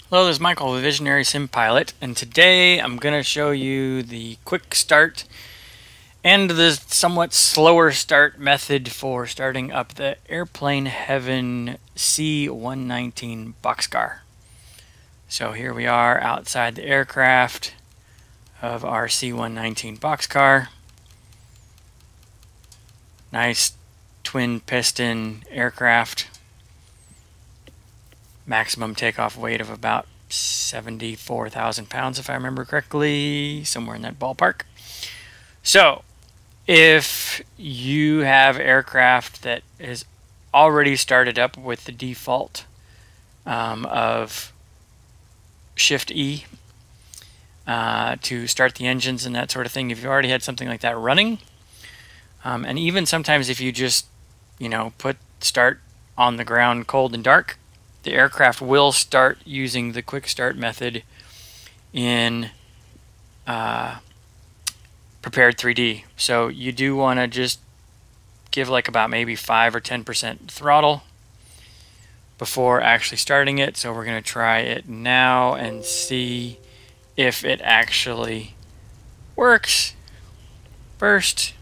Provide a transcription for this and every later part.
Hello, this is Michael with Visionary Sim Pilot, and today I'm going to show you the quick start and the somewhat slower start method for starting up the Airplane Heaven C119 Boxcar. So here we are outside the aircraft of our C119 Boxcar. Nice twin piston aircraft. Maximum takeoff weight of about 74,000 pounds, if I remember correctly, somewhere in that ballpark. So, if you have aircraft that is already started up with the default of Shift E to start the engines and that sort of thing, if you already had something like that running, and even sometimes if you just, put start on the ground cold and dark, the aircraft will start using the quick start method in prepared 3D. So you do want to just give like about maybe 5 or 10% throttle before actually starting it. So we're going to try it now and see if it actually works first.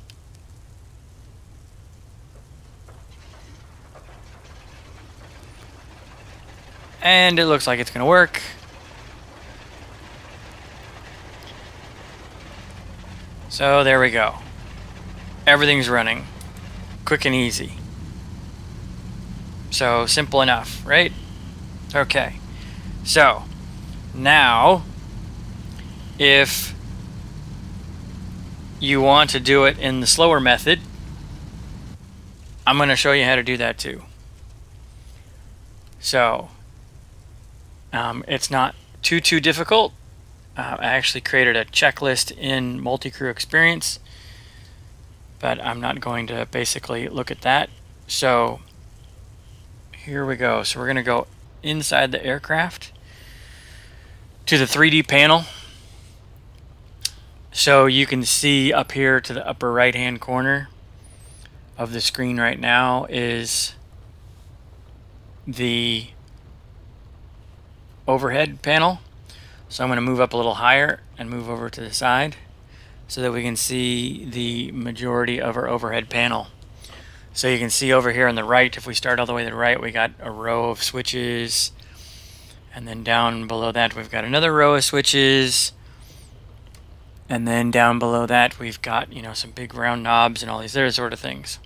And it looks like it's going to work. So there we go. Everything's running. Quick and easy. So simple enough, right? Okay. So now, if you want to do it in the slower method, I'm going to show you how to do that too. So it's not too difficult. I actually created a checklist in Multi-Crew Experience, but I'm not going to basically look at that. So here we go. So we're going to go inside the aircraft to the 3D panel. So you can see up here to the upper right hand corner of the screen right now is the overhead panel. So I'm going to move up a little higher and move over to the side so that we can see the majority of our overhead panel. So you can see over here on the right, if we start all the way to the right, we got a row of switches, and then down below that we've got another row of switches, and then down below that we've got some big round knobs and all these other sort of things.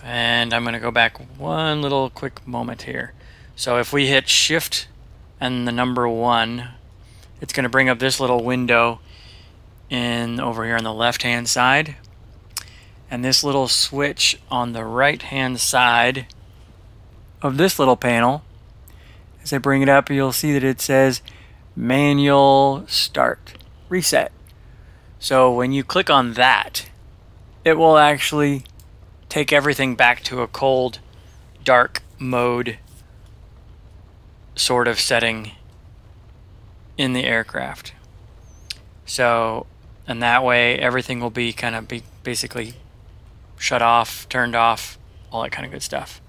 And I'm going to go back one little quick moment here. So if we hit Shift and the number 1, it's going to bring up this little window over here on the left hand side, and this little switch on the right hand side of this little panel, as I bring it up, you'll see that it says manual start reset. So when you click on that, it will actually take everything back to a cold dark mode sort of setting in the aircraft. So, and that way everything will be basically shut off, turned off, all that kind of good stuff.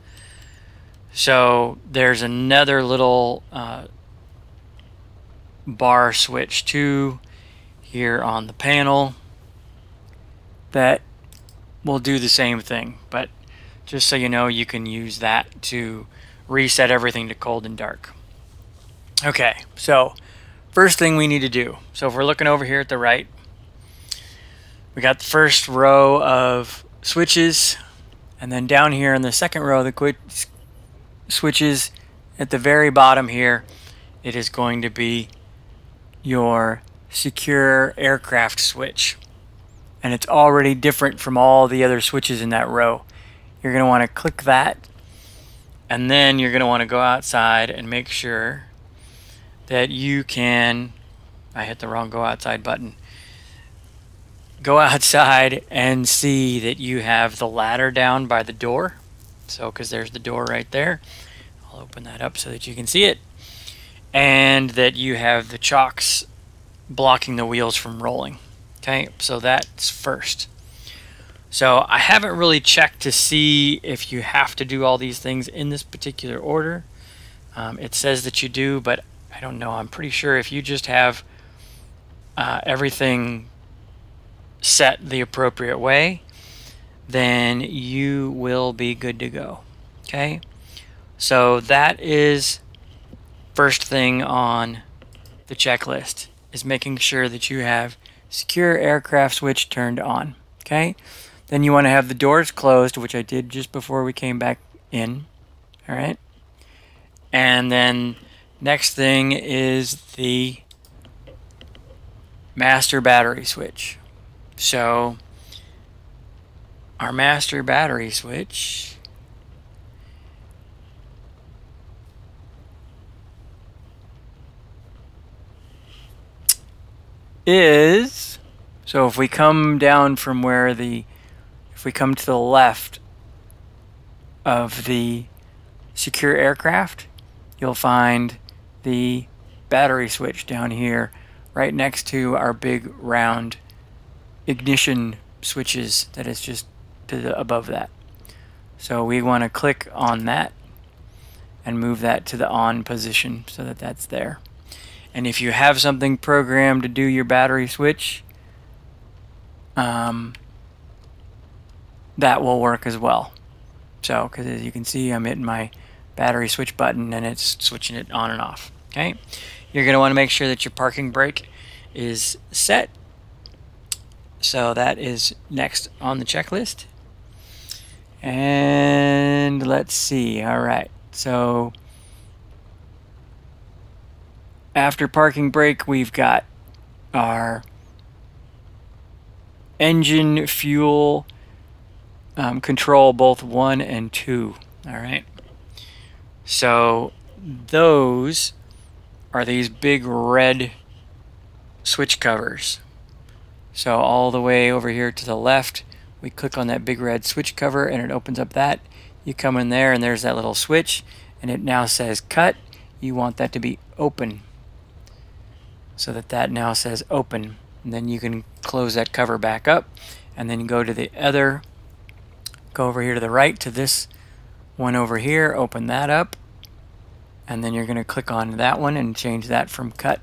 So there's another little bar switch too here on the panel that will do the same thing, but just so you know, you can use that to reset everything to cold and dark. Okay, so first thing we need to do, so if we're looking over here at the right, we got the first row of switches, and then down here in the second row of the quick switches at the very bottom here, it is going to be your secure aircraft switch, and it's already different from all the other switches in that row. You're going to want to click that, and then you're going to want to go outside and make sure that you can, I hit the wrong go outside button, go outside and see that you have the ladder down by the door. So because there's the door right there, I'll open that up so that you can see it, and that you have the chocks blocking the wheels from rolling. Okay, so that's first. So I haven't really checked to see if you have to do all these things in this particular order. It says that you do, but I don't know. I'm pretty sure if you just have everything set the appropriate way, then you will be good to go. Okay, so that is first thing on the checklist, is making sure that you have secure aircraft switch turned on. Okay, then you want to have the doors closed, which I did just before we came back in. All right, and then next thing is the master battery switch. So our master battery switch is, so if we come down from where if we come to the left of the secure aircraft, you'll find the battery switch down here right next to our big round ignition switches that is just to the above that. So we want to click on that and move that to the on position so that that's there. And if you have something programmed to do your battery switch, that will work as well. So, because as you can see, I'm hitting my battery switch button and it's switching it on and off. Okay, you're going to want to make sure that your parking brake is set. So that is next on the checklist. And let's see. All right, so after parking brake, we've got our engine, fuel, control, both 1 and 2. All right, so those are these big red switch covers. So all the way over here to the left, we click on that big red switch cover and it opens up that. You come in there and there's that little switch and it now says cut. You want that to be open, so that now says open. And then you can close that cover back up and then go to the other, go over here to the right to this one over here, open that up, and then you're going to click on that one and change that from cut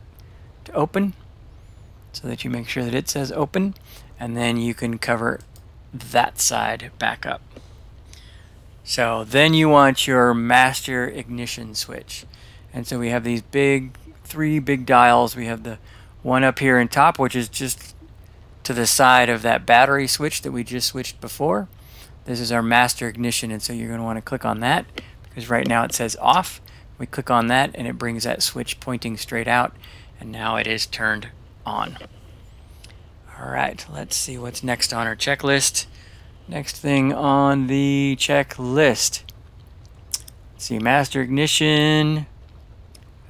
to open so that you make sure that it says open, and then you can cover that side back up. So then you want your master ignition switch. And so we have these three big dials. We have the one up here in top, which is just to the side of that battery switch that we just switched before. This is our master ignition, and so you're going to want to click on that because right now it says off. We click on that and it brings that switch pointing straight out, and now it is turned on. Alright, let's see what's next on our checklist. Next thing on the checklist. Let's see, master ignition.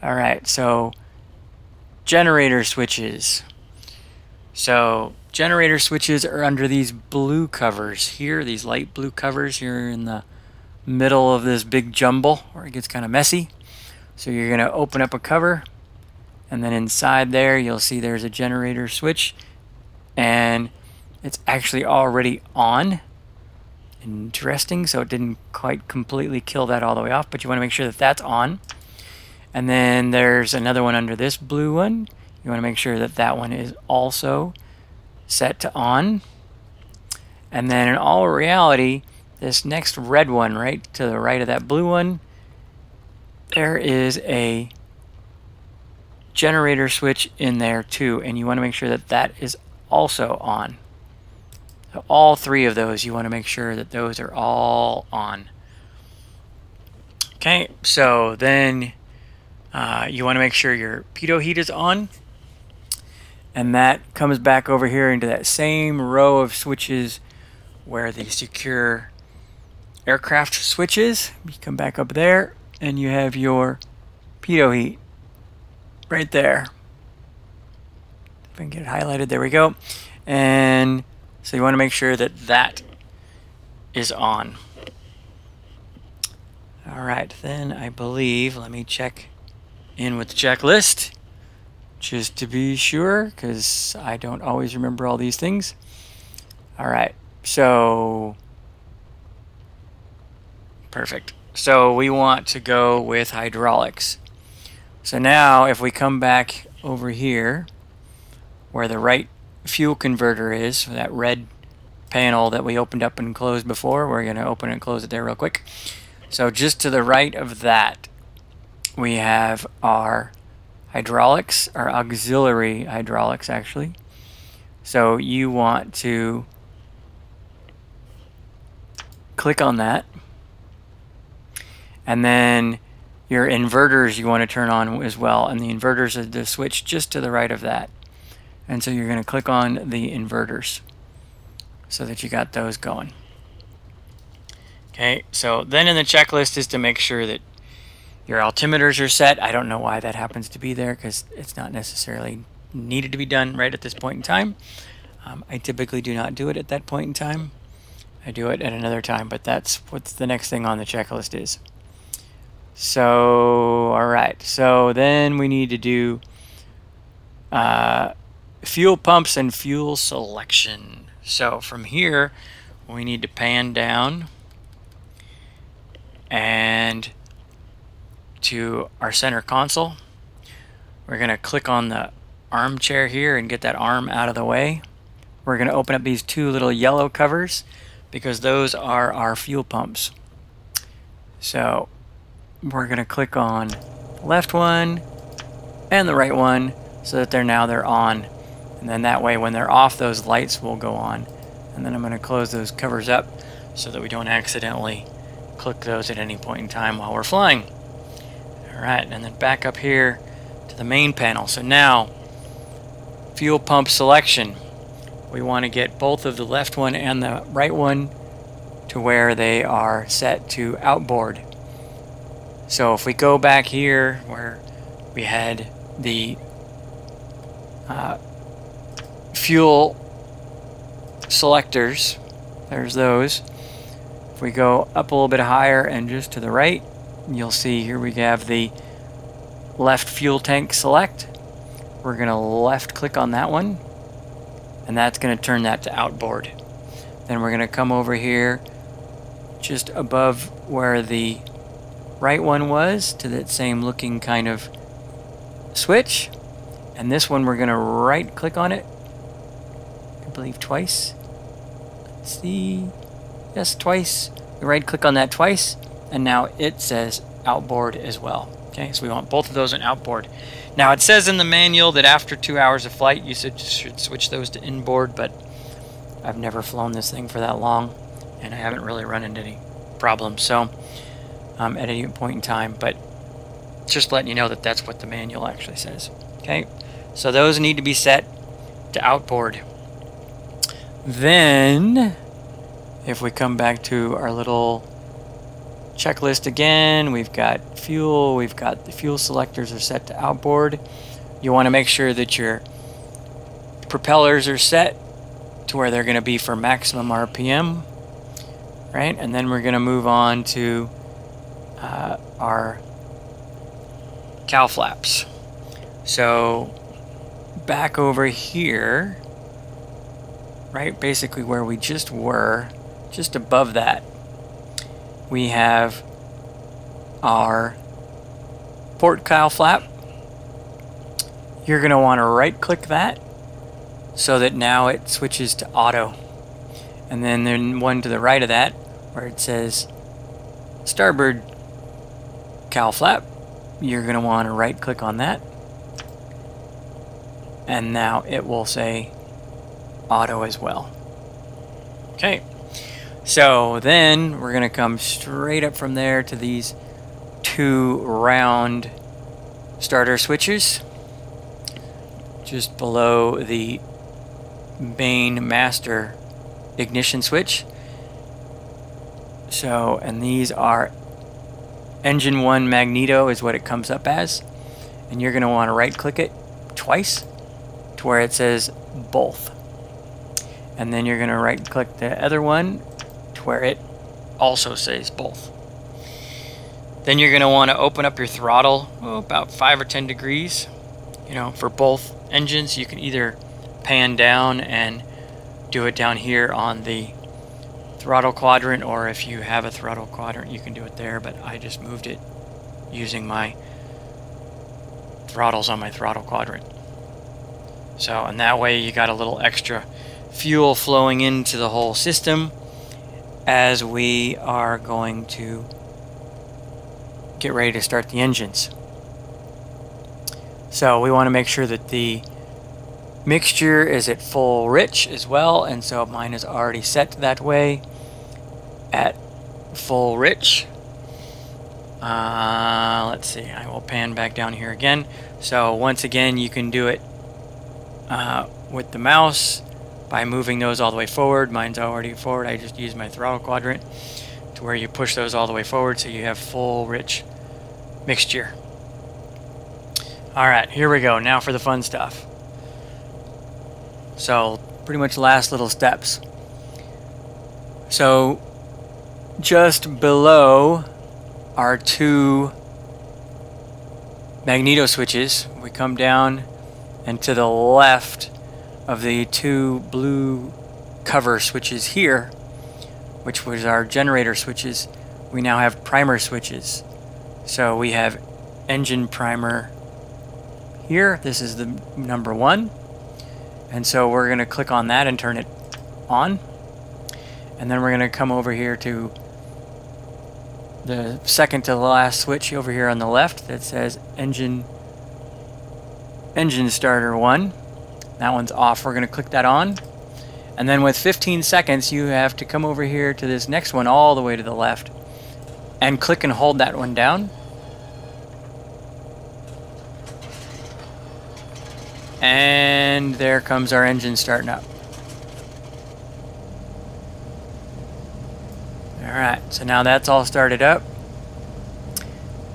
Alright, so generator switches. So generator switches are under these blue covers here, these light blue covers here in the middle of this big jumble where it gets kind of messy. So you're going to open up a cover, and then inside there you'll see there's a generator switch, and it's actually already on. Interesting, so it didn't quite completely kill that all the way off, but you want to make sure that that's on. And then there's another one under this blue one. You want to make sure that that one is also set to on. And then in all reality, this next red one right to the right of that blue one, there is a generator switch in there too, and you want to make sure that that is also on. So all three of those, you want to make sure that those are all on. Okay, so then you want to make sure your pitot heat is on, and that comes back over here into that same row of switches where the secure aircraft switch is. You come back up there and you have your pitot heat right there. If I can get it highlighted, there we go. And so you want to make sure that that is on. Alright, then I believe, let me check in with the checklist just to be sure, because I don't always remember all these things. Alright, so perfect. So we want to go with hydraulics. So now if we come back over here where the right fuel converter is, that red panel that we opened up and closed before, we're going to open and close it there real quick. So just to the right of that, we have our hydraulics, our auxiliary hydraulics actually. So you want to click on that, and then your inverters you want to turn on as well, and the inverters are the switch just to the right of that. And so you're going to click on the inverters so that you got those going. Okay, so then in the checklist is to make sure that your altimeters are set. I don't know why that happens to be there, because it's not necessarily needed to be done right at this point in time. I typically do not do it at that point in time. I do it at another time, but that's what the next thing on the checklist is. So, alright, so then we need to do fuel pumps and fuel selection. So from here, we need to pan down and to our center console. We're going to click on the armchair here and get that arm out of the way. We're going to open up these two little yellow covers because those are our fuel pumps. So we're going to click on the left one and the right one so that they're on, and then that way when they're off, those lights will go on. And then I'm going to close those covers up so that we don't accidentally click those at any point in time while we're flying. Alright, and then back up here to the main panel. So now, fuel pump selection. We want to get both of the left one and the right one to where they are set to outboard. So if we go back here where we had the fuel selectors, there's those. If we go up a little bit higher and just to the right, you'll see here we have the left fuel tank select. We're going to left click on that one, and that's going to turn that to outboard. Then we're going to come over here just above where the right one was to that same looking kind of switch, and this one we're going to right click on it, I believe twice. Let's see, yes, twice. We right click on that twice, and now it says outboard as well. Okay, so we want both of those in outboard. Now it says in the manual that after 2 hours of flight you should switch those to inboard, but I've never flown this thing for that long and I haven't really run into any problems, so at any point in time, but just letting you know that that's what the manual actually says. Okay, so those need to be set to outboard. Then if we come back to our little checklist again, we've got fuel, we've got the fuel selectors are set to outboard. You want to make sure that your propellers are set to where they're going to be for maximum RPM, right? And then we're going to move on to our cowl flaps. So back over here, right, basically where we just were, just above that, we have our port cowl flap. You're going to want to right click that so that now it switches to auto. And then one to the right of that where it says starboard cowl flap, you're going to want to right click on that, and now it will say auto as well. Okay, so then we're going to come straight up from there to these two round starter switches just below the main master ignition switch. So, and these are engine 1 magneto is what it comes up as, and you're going to want to right click it twice to where it says both, and then you're going to right click the other one to where it also says both. Then you're going to want to open up your throttle about 5 or 10 degrees. You know, for both engines you can either pan down and do it down here on the throttle quadrant, or if you have a throttle quadrant you can do it there, but I just moved it using my throttles on my throttle quadrant. So, and that way you got a little extra fuel flowing into the whole system as we are going to get ready to start the engines. So we want to make sure that the mixture is at full rich as well, and so mine is already set that way at full rich. Let's see, I will pan back down here again. So once again, you can do it with the mouse by moving those all the way forward. Mine's already forward. I just use my throttle quadrant to where you push those all the way forward so you have full rich mixture. Alright, here we go. Now for the fun stuff. So pretty much last little steps. So just below our two magneto switches, we come down, and to the left of the two blue cover switches here, which was our generator switches, we now have primer switches. So we have engine primer here. This is the number 1. And so we're going to click on that and turn it on. And then we're going to come over here to the second to the last switch over here on the left that says engine starter 1. That one's off. We're going to click that on. And then with 15 seconds, you have to come over here to this next one all the way to the left and click and hold that one down. And there comes our engine starting up. Alright, so now that's all started up.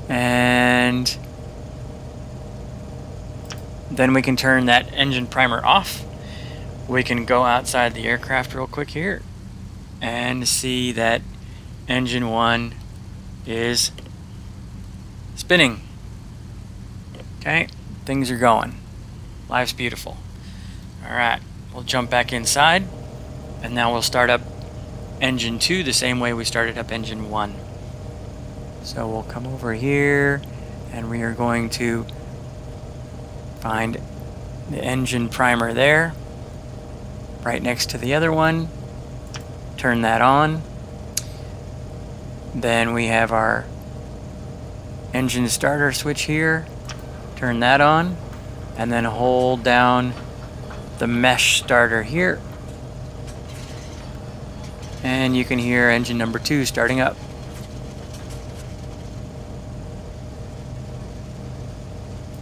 And then we can turn that engine primer off. We can go outside the aircraft real quick here and see that engine 1 is spinning. Okay, things are going. Life's beautiful. Alright, we'll jump back inside, and now we'll start up engine 2 the same way we started up engine 1. So we'll come over here, and we are going to find the engine primer there, right next to the other one. Turn that on. Then we have our engine starter switch here. Turn that on. And then hold down the mesh starter here. And you can hear engine number 2 starting up.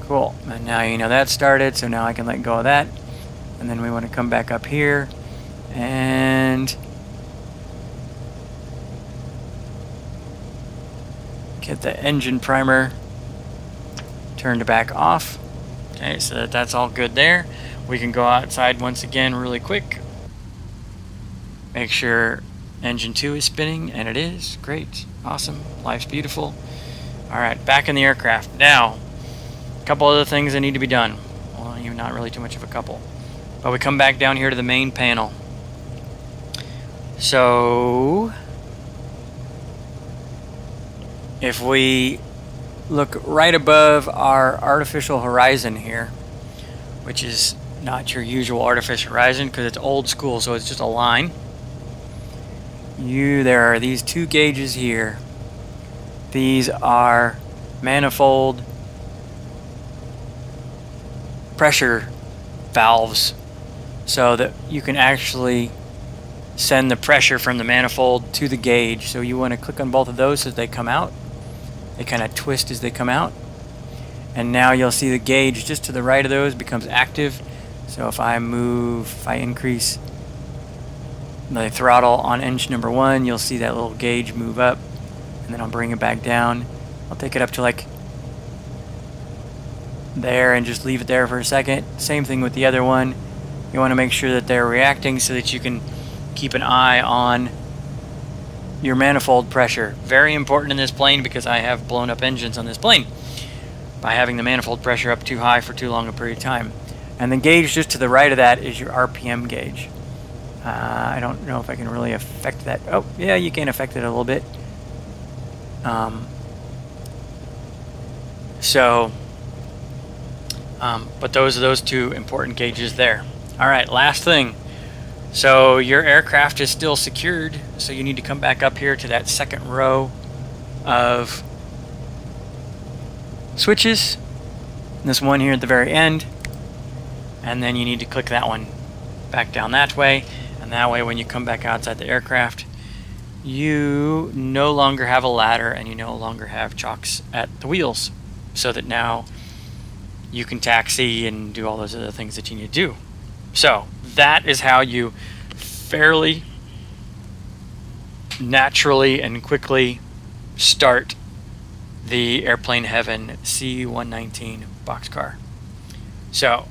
Cool. And now you know that's started, so now I can let go of that. And then we want to come back up here and get the engine primer turned back off. Okay, so that's all good there. We can go outside once again really quick. Make sure engine 2 is spinning, and it is. Great. Awesome. Life's beautiful. Alright, back in the aircraft. Now, a couple other things that need to be done. Well, not really too much of a couple. But we come back down here to the main panel. So, if we look right above our artificial horizon here, which is not your usual artificial horizon because it's old school, so it's just a line. There are these two gauges here. These are manifold pressure valves, so that you can actually send the pressure from the manifold to the gauge. So you want to click on both of those as they come out. They kind of twist as they come out. And now you'll see the gauge just to the right of those becomes active. So if I increase the throttle on engine number 1, you'll see that little gauge move up. And then I'll bring it back down. I'll take it up to like there and just leave it there for a second. Same thing with the other one. You want to make sure that they're reacting so that you can keep an eye on your manifold pressure. Very important in this plane because I have blown up engines on this plane by having the manifold pressure up too high for too long a period of time. And the gauge just to the right of that is your RPM gauge. I don't know if I can really affect that. Oh, yeah, you can affect it a little bit. But those are those two important gauges there. All right, last thing. So your aircraft is still secured, so you need to come back up here to that second row of switches. This one here at the very end, and then you need to click that one back down that way, and that way when you come back outside the aircraft, you no longer have a ladder and you no longer have chocks at the wheels, so that now you can taxi and do all those other things that you need to do. So that is how you fairly naturally and quickly start the Airplane Heaven C119 Boxcar. So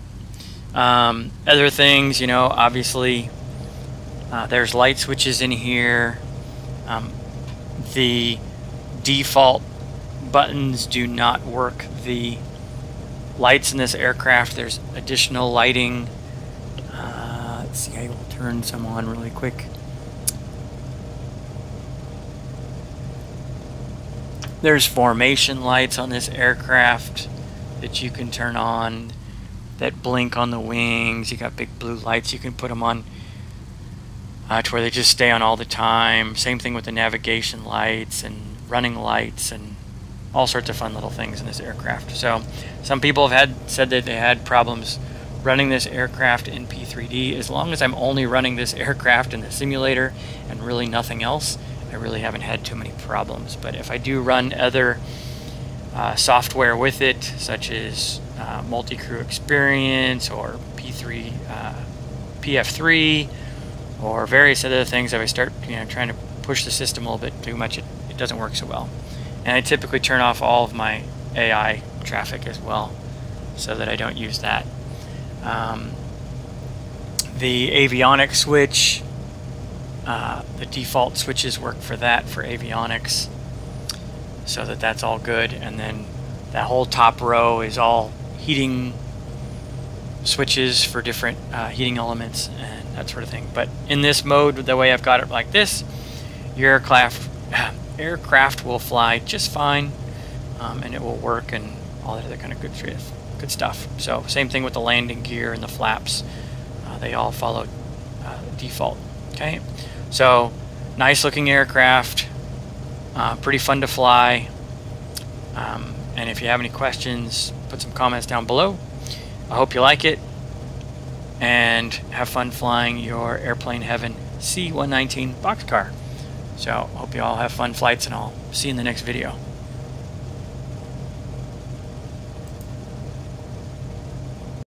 other things, you know, obviously there's light switches in here. The default buttons do not work. The lights in this aircraft, there's additional lighting. Let's see, I will turn some on really quick. There's formation lights on this aircraft that you can turn on that blink on the wings. You got big blue lights, you can put them on to where they just stay on all the time. Same thing with the navigation lights and running lights and all sorts of fun little things in this aircraft. So some people have said that they had problems running this aircraft in P3D. As long as I'm only running this aircraft in the simulator and really nothing else, I really haven't had too many problems. But if I do run other software with it, such as multi-crew experience or PF3 or various other things, if I start trying to push the system a little bit too much, it doesn't work so well. And I typically turn off all of my AI traffic as well, so that I don't use that. The avionics switch, the default switches work for that, for avionics, so that's all good. And then that whole top row is all heating switches for different heating elements and that sort of thing. But in this mode, the way I've got it like this, your aircraft will fly just fine, and it will work and all that other kind of good stuff. So same thing with the landing gear and the flaps. They all follow default. Okay, so nice looking aircraft, pretty fun to fly. And if you have any questions, put some comments down below. I hope you like it and have fun flying your Airplane Heaven C119 Boxcar. So hope you all have fun flights, and I'll see you in the next video.